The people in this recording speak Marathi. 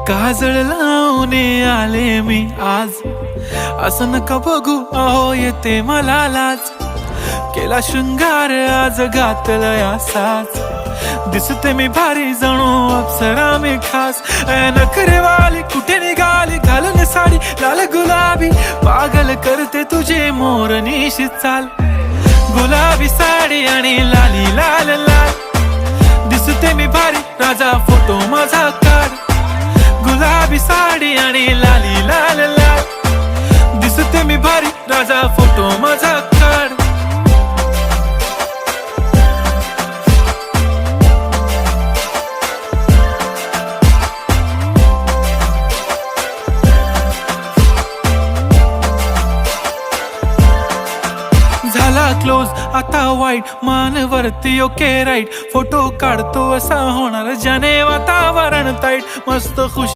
काजळ लावून आले मी आज, असं नका बघू अहो येते मला लाज. केला शृंगार आज घातला साज, दिसते मी भारी जणू अप्सरा मी खास. नखरेवाली कुठे निघाली घालून साडी लाल गुलाबी, पागल करते तुझे मोरनीशी चाल. गुलाबी साडी आणि लाली लाल लाल, दिसते मी भारी राजा फोटो माझा काढ. गुलाबी साडी आणि लाली लाल लाल, दिसते मी भारी राजा फोटो माझा काढ. झाला क्लोज आता वाईट, मान वरती ओके राईट. फोटो काढतो असा होणार ज्याने वातावरण ताईट. मस्त खुश